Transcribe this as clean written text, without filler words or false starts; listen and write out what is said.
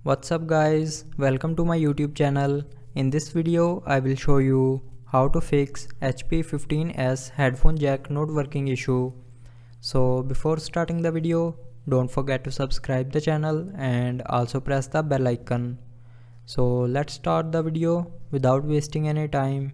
What's up guys, welcome to my YouTube channel. In this video I will show you how to fix HP 15s headphone jack not working issue. So before starting the video, don't forget to subscribe the channel and also press the bell icon. So let's start the video without wasting any time.